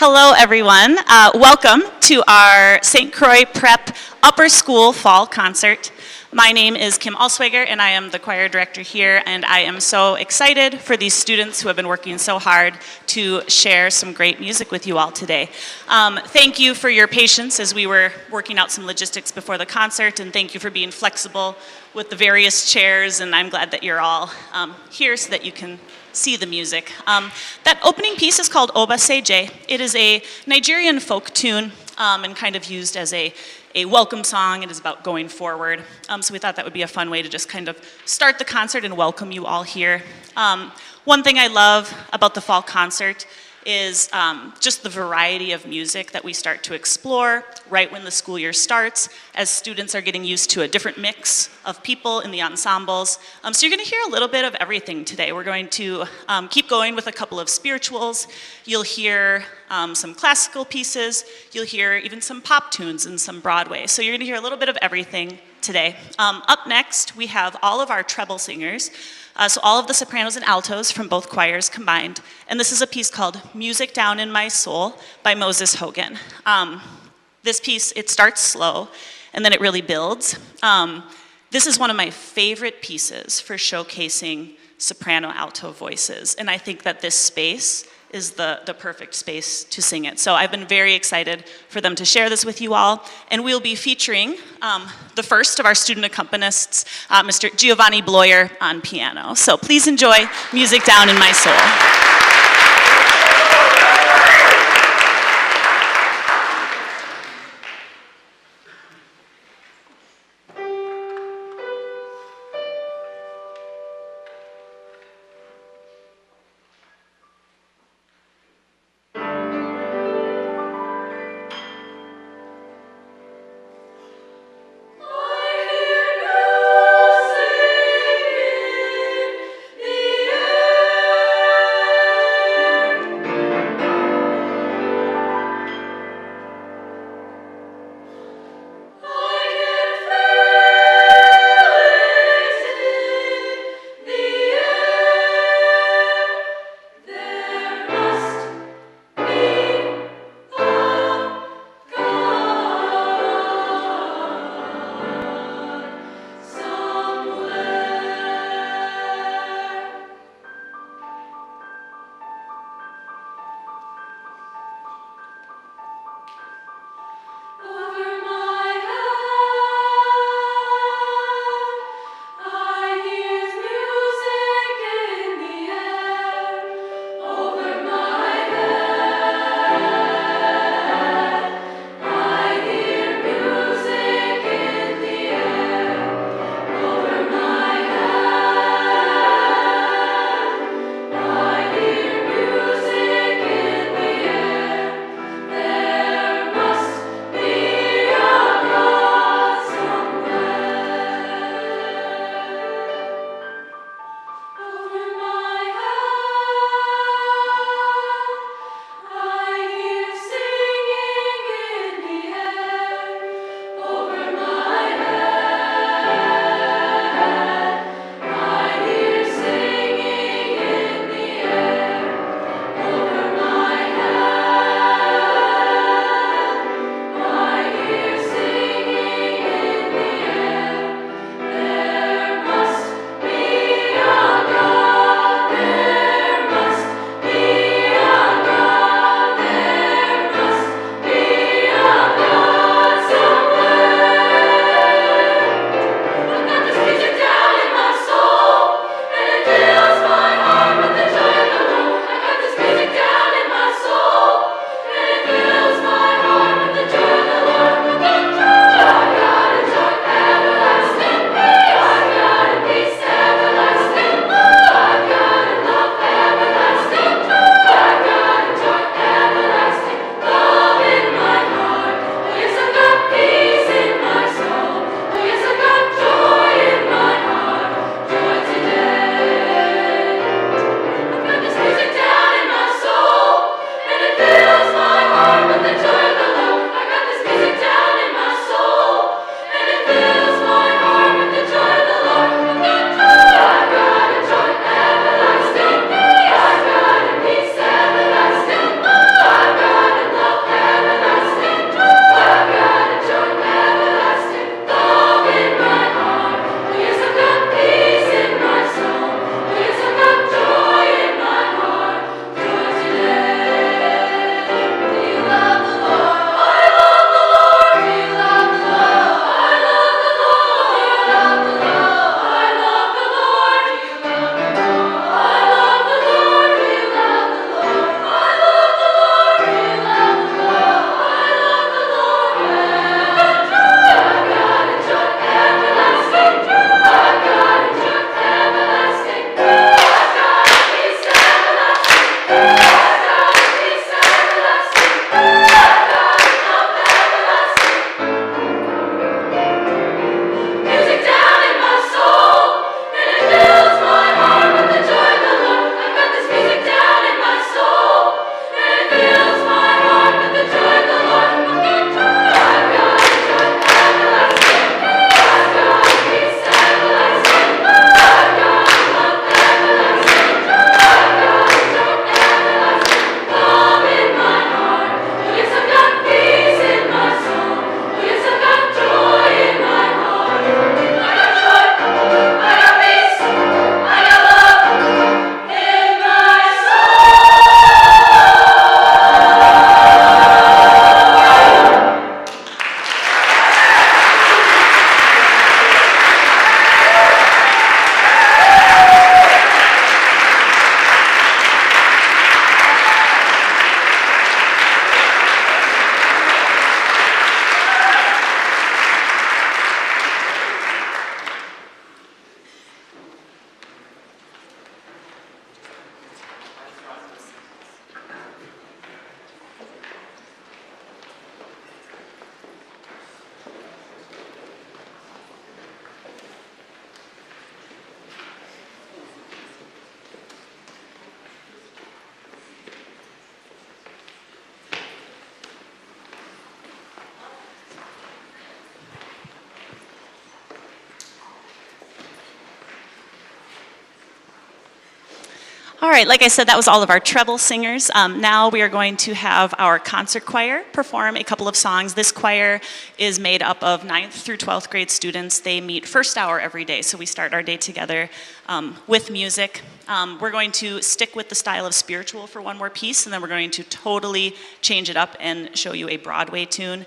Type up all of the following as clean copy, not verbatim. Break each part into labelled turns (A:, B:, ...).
A: Hello, everyone. Welcome to our St. Croix Prep Upper School Fall Concert. My name is Kim Allswager, and I am the choir director here, and I am so excited for these students who have been working so hard to share some great music with you all today. Thank you for your patience as we were working out some logistics before the concert, and thank you for being flexible with the various chairs, and I'm glad that you're all here so that you can see the music. That opening piece is called Oba Seje. It is a Nigerian folk tune and kind of used as a welcome song. It is about going forward. So we thought that would be a fun way to just kind of start the concert and welcome you all here. One thing I love about the fall concert is just the variety of music that we start to explore right when the school year starts, as students are getting used to a different mix of people in the ensembles. So you're going to hear a little bit of everything today. We're going to keep going with a couple of spirituals. You'll hear some classical pieces. You'll hear even some pop tunes and some Broadway. So you're going to hear a little bit of everything today. Up next, we have all of our treble singers. So all of the sopranos and altos from both choirs combined. And this is a piece called Music Down in My Soul by Moses Hogan. This piece, it starts slow, and then it really builds. This is one of my favorite pieces for showcasing soprano-alto voices. And I think that this space is the perfect space to sing it. So I've been very excited for them to share this with you all. And we'll be featuring the first of our student accompanists, Mr. Giovanni Bloyer on piano. So please enjoy Music Down in My Soul.
B: I hear no singing, the air
A: All right, like I said, that was all of our treble singers. Now we are going to have our concert choir perform a couple of songs. This choir is made up of 9th through 12th grade students. They meet first hour every day, so we start our day together with music. We're going to stick with the style of spiritual for one more piece, and then we're going to totally change it up and show you a Broadway tune.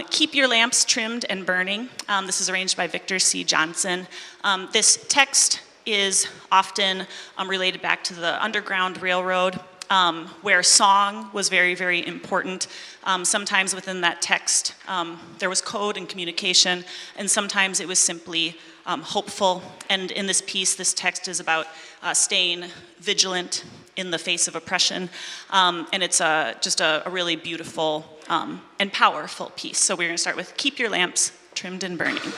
A: Keep Your Lamps Trimmed and Burning. This is arranged by Victor C. Johnson. This text is often related back to the Underground Railroad, where song was very, very important. Sometimes within that text, there was code and communication, and sometimes it was simply hopeful. And in this piece, this text is about staying vigilant in the face of oppression, and it's just a really beautiful and powerful piece. So we're going to start with Keep Your Lamps Trimmed and Burning.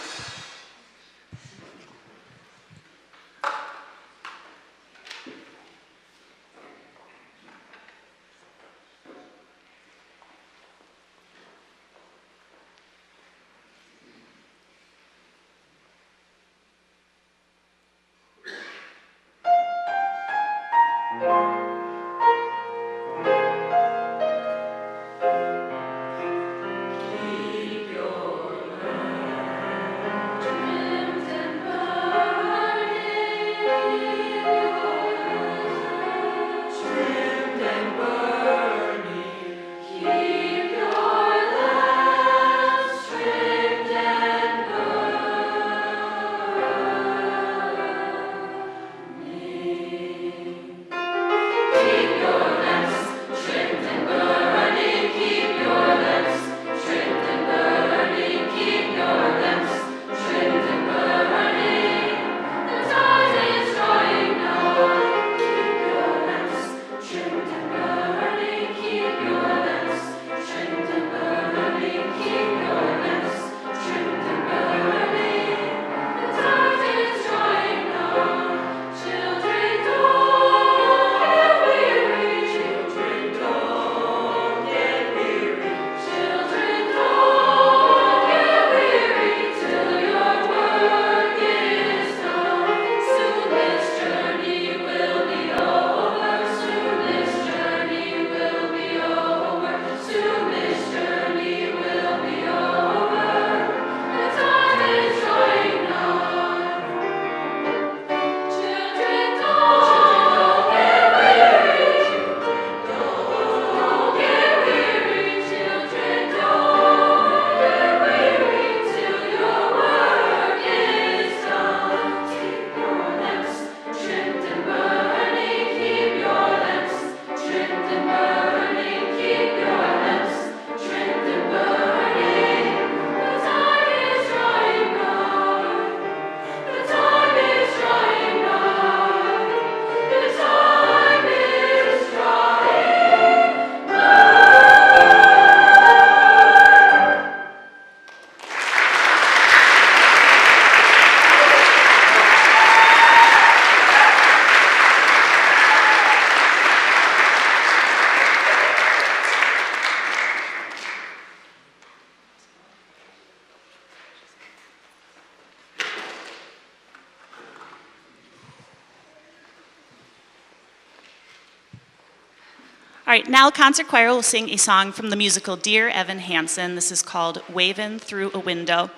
A: All right, now concert choir will sing a song from the musical Dear Evan Hansen. This is called Wavin' Through a Window.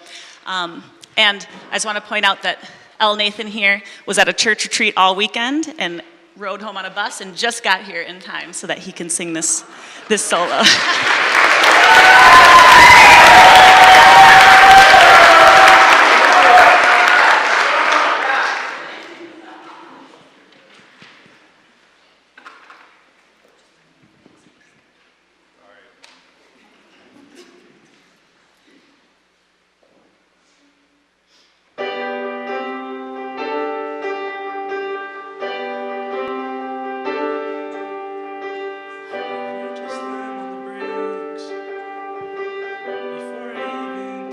A: And I just want to point out that L. Nathan here was at a church retreat all weekend and rode home on a bus and just got here in time so that he can sing this solo.
B: Just slam on the brakes before I even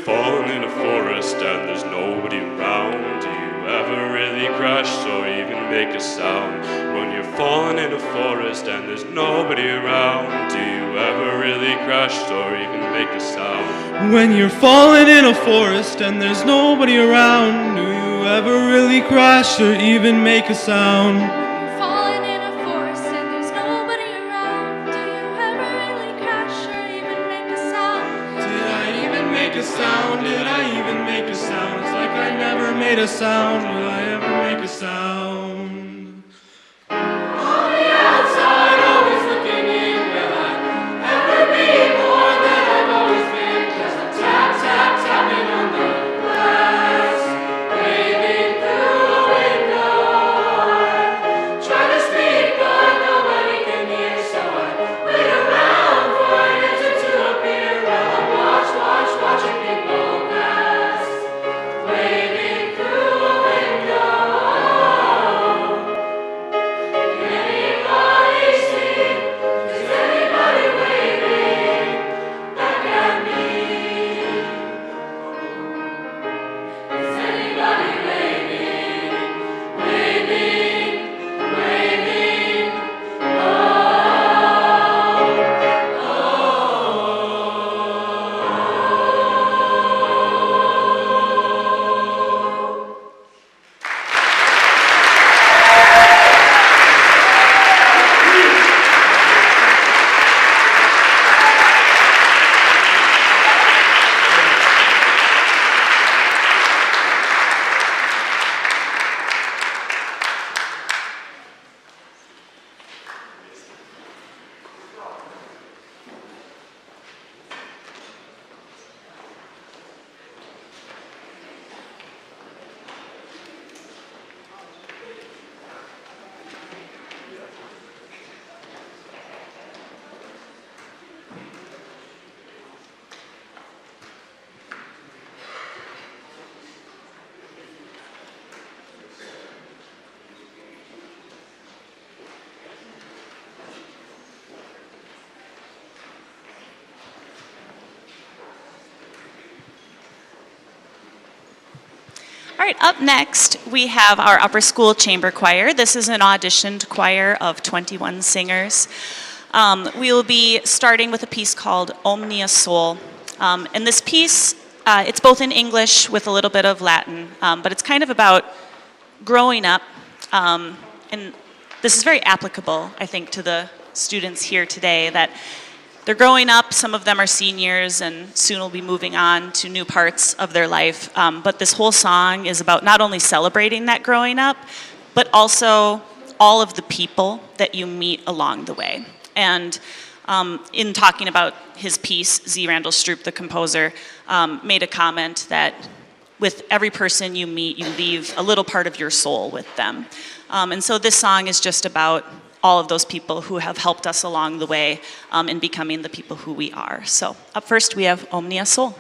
B: falling in a forest and there's nobody around, do you ever really crash or even make a sound? When you're falling in a forest and there's nobody around, do you ever really crash or even make a sound?
C: When you're falling in a forest and there's nobody around, do you ever really crash or even make a sound?
D: Falling in a forest and there's nobody around, do you ever really crash or even make a sound?
C: Did I even make a sound? Did I even make a sound? It's like I never made a sound. Will I ever make a sound? On the outside, always looking in. Will I ever be more than I've always been? 'Cause I'm tap, tap, tapping on the glass, waving through a window. I try to speak, but nobody can hear, so I wait around for an answer to appear. While I watching people pass, waving through a window. Can anybody see? Is anybody waving back at me? Is anybody waving, waving, waving?
A: All right, up next, we have our upper school chamber choir. This is an auditioned choir of 21 singers. We will be starting with a piece called Omnia Soul. And this piece, it's both in English with a little bit of Latin, but it's kind of about growing up. And this is very applicable, I think, to the students here today, that they're growing up, some of them are seniors, and soon will be moving on to new parts of their life. But this whole song is about not only celebrating that growing up, but also all of the people that you meet along the way. And in talking about his piece, Z. Randall Stroop, the composer, made a comment that with every person you meet, you leave a little part of your soul with them. And so this song is just about all of those people who have helped us along the way in becoming the people who we are. So up first, we have Omnia Soul.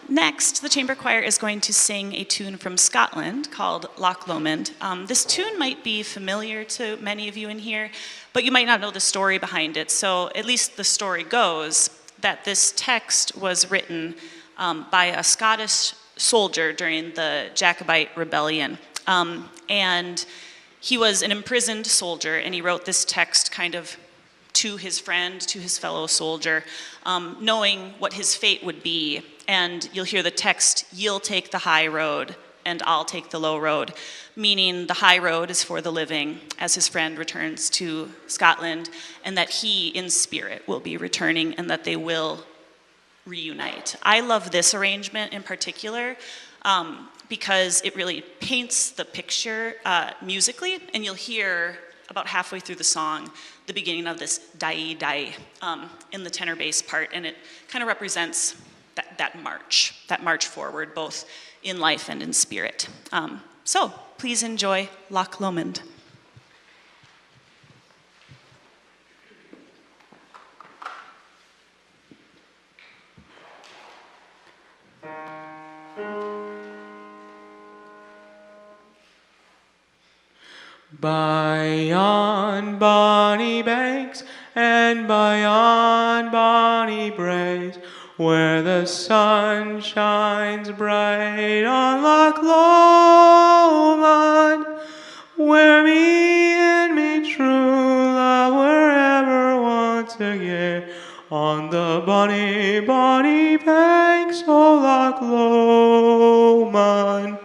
A: Next, the chamber choir is going to sing a tune from Scotland called Loch Lomond. This tune might be familiar to many of you in here, but you might not know the story behind it. So at least the story goes that this text was written by a Scottish soldier during the Jacobite rebellion. And he was an imprisoned soldier, and he wrote this text kind of to his friend, to his fellow soldier, knowing what his fate would be. And you'll hear the text, "Ye'll take the high road, and I'll take the low road," meaning the high road is for the living as his friend returns to Scotland, and that he, in spirit, will be returning and that they will reunite. I love this arrangement in particular because it really paints the picture musically, and you'll hear about halfway through the song the beginning of this die die in the tenor bass part, and it kind of represents that march forward, both in life and in spirit. So please enjoy Loch Lomond.
C: By yon bonny banks and by yon bonny braes, where the sun shines bright on Loch Lomond, where me and me true love were ever once again, on the bonny, bonny banks o' Loch Lomond.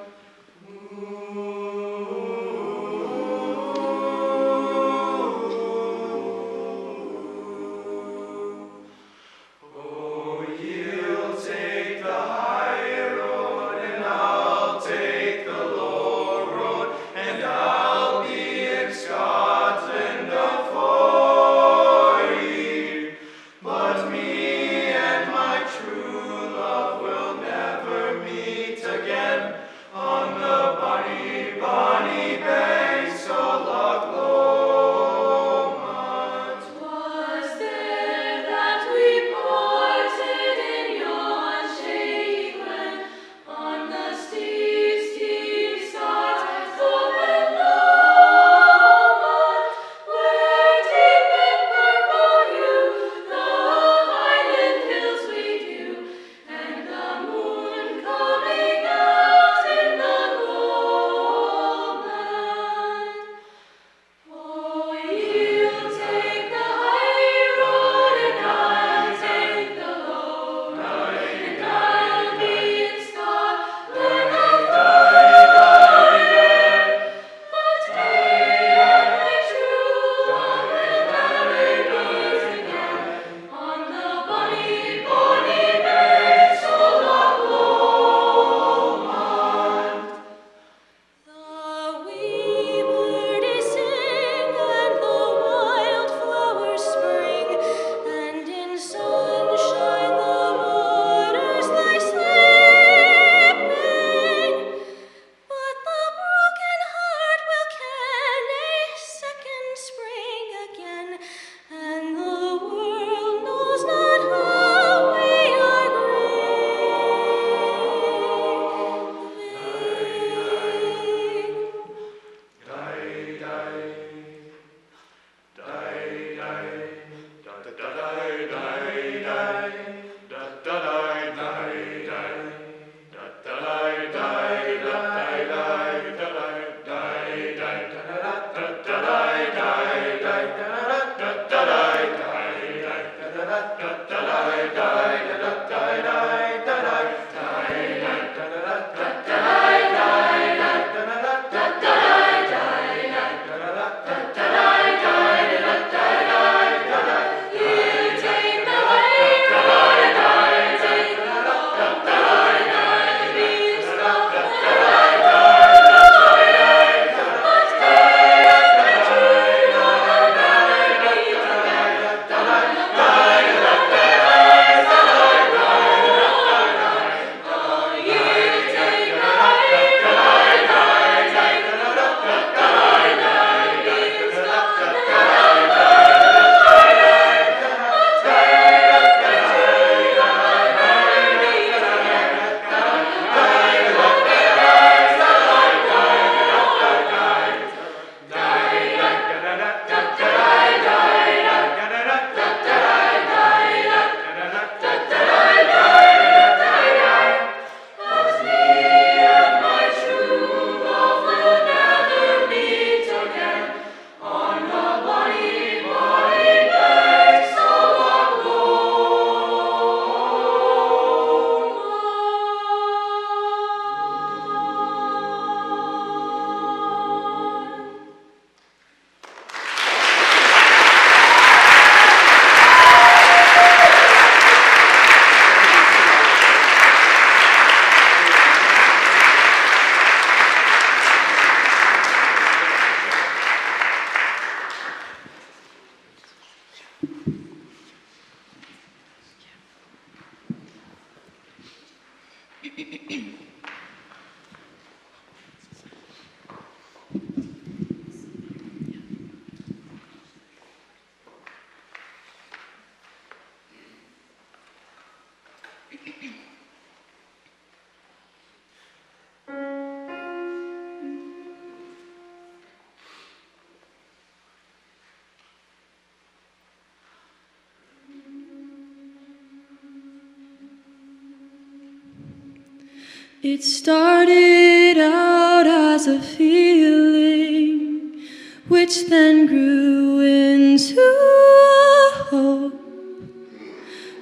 E: It started out as a feeling, which then grew into a hope,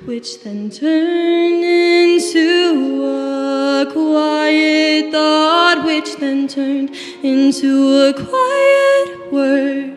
E: which then turned into a quiet thought, which then turned into a quiet word.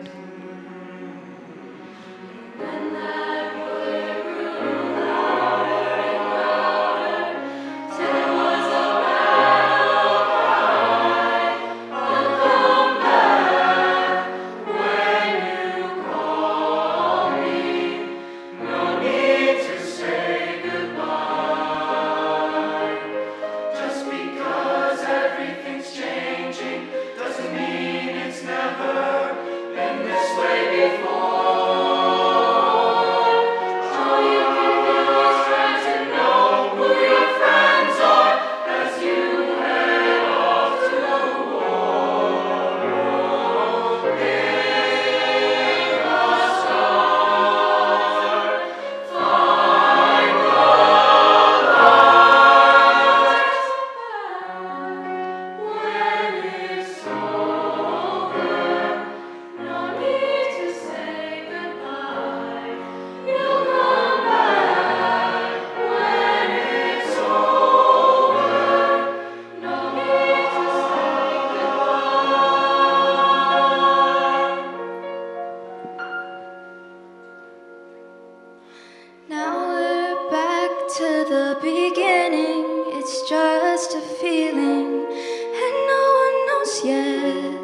D: Now we're back to the beginning. It's just a feeling, and no one knows yet.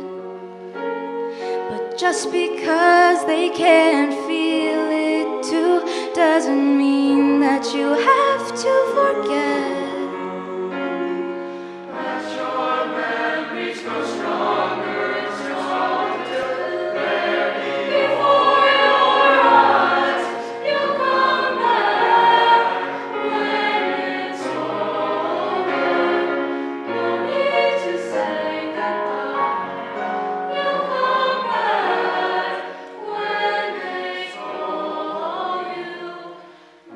D: But just because they can't feel it too, doesn't mean that you have to forget. Let your memories grow stronger and stronger. There before your eyes, you'll come back when it's over. No need to say goodbye. You'll come back when they call you.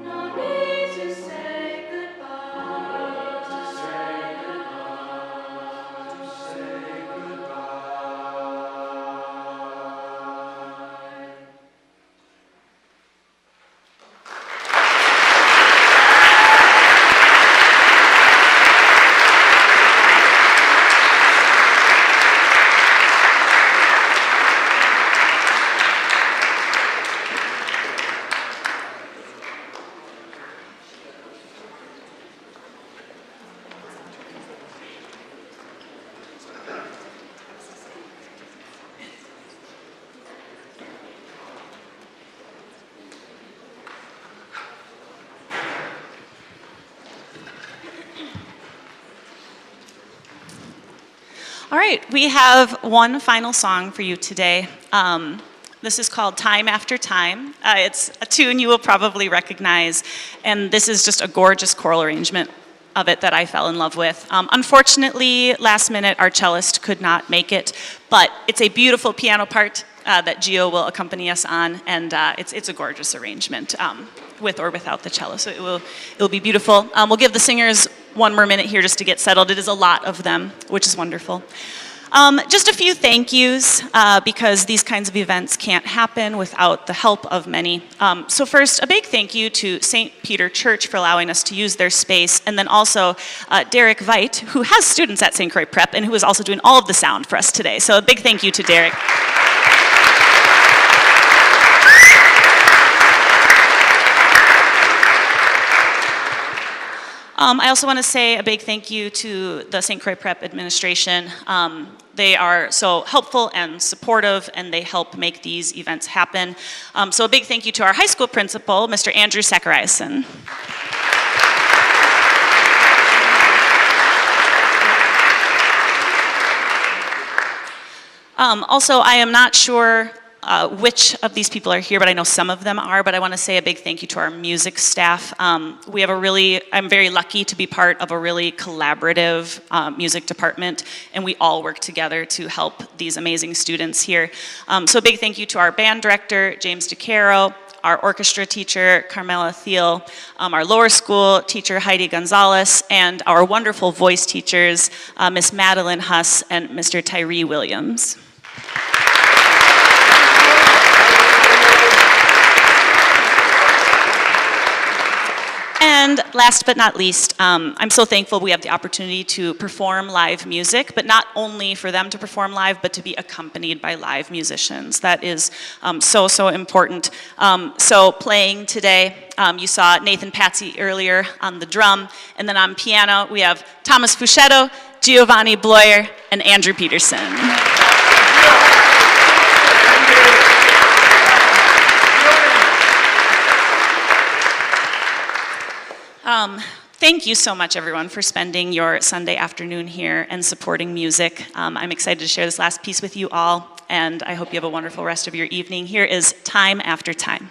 D: No need to say goodbye. To say goodbye. To say goodbye.
A: All right, we have one final song for you today. This is called Time After Time. It's a tune you will probably recognize, and this is just a gorgeous choral arrangement of it that I fell in love with. Unfortunately, last minute, our cellist could not make it, but it's a beautiful piano part that Gio will accompany us on, and it's a gorgeous arrangement, with or without the cello, so it will be beautiful. We'll give the singers one more minute here just to get settled. It is a lot of them, which is wonderful. Just a few thank yous, because these kinds of events can't happen without the help of many. So first, a big thank you to St. Peter Church for allowing us to use their space, and then also Derek Veit, who has students at St. Croix Prep, and who is also doing all of the sound for us today. So a big thank you to Derek. I also want to say a big thank you to the St. Croix Prep administration. They are so helpful and supportive, and they help make these events happen. So a big thank you to our high school principal, Mr. Andrew Zachariasen. Also, I am not sure which of these people are here, but I know some of them are, but I want to say a big thank you to our music staff. We have I'm very lucky to be part of a really collaborative music department, and we all work together to help these amazing students here. So a big thank you to our band director, James DeCaro, our orchestra teacher, Carmela Thiel, our lower school teacher, Heidi Gonzalez, and our wonderful voice teachers, Miss Madeline Huss and Mr. Tyree Williams. And last but not least, I'm so thankful we have the opportunity to perform live music, but not only for them to perform live, but to be accompanied by live musicians. That is so important. So playing today, you saw Nathan Patsy earlier on the drum, and then on piano, we have Thomas Fuchetto, Giovanni Bloyer, and Andrew Peterson. Thank you so much, everyone, for spending your Sunday afternoon here and supporting music. I'm excited to share this last piece with you all, and I hope you have a wonderful rest of your evening. Here is Time After Time.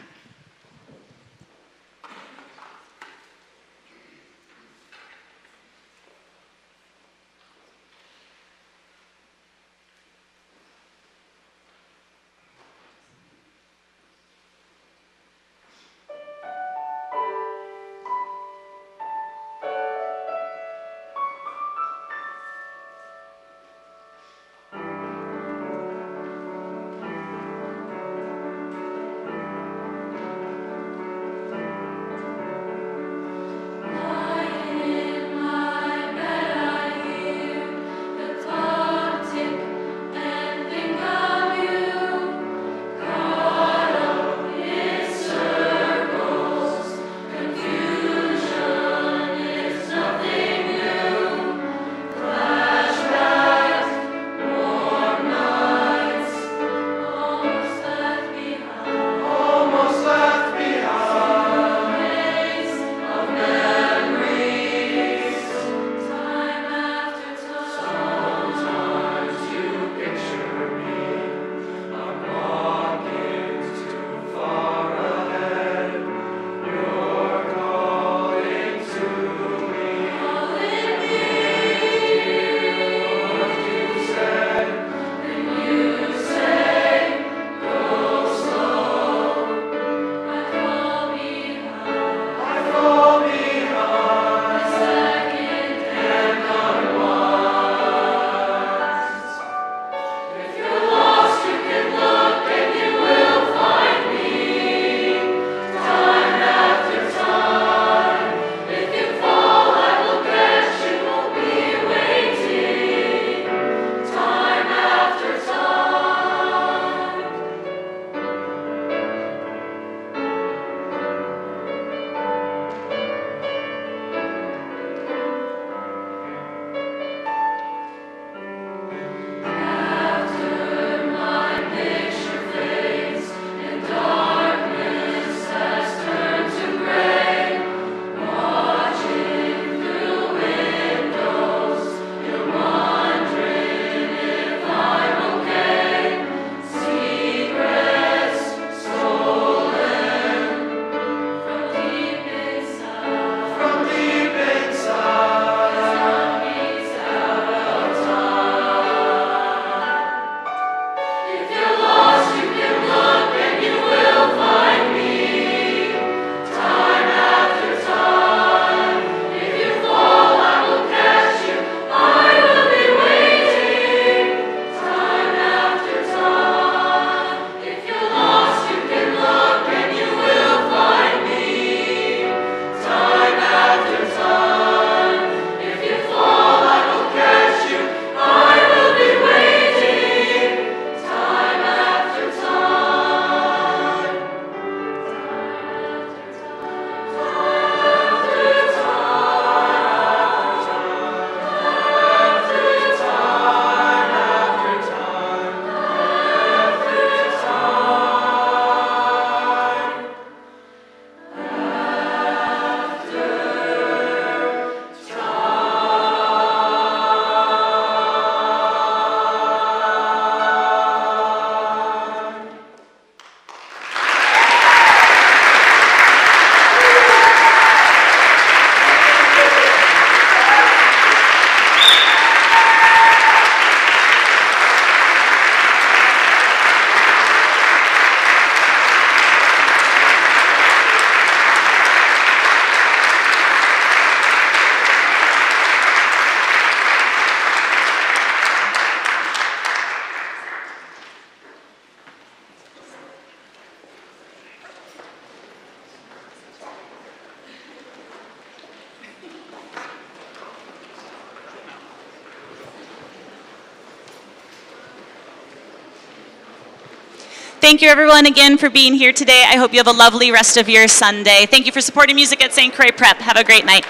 A: Thank you everyone again for being here today. I hope you have a lovely rest of your Sunday. Thank you for supporting music at St. Croix Prep. Have a great night.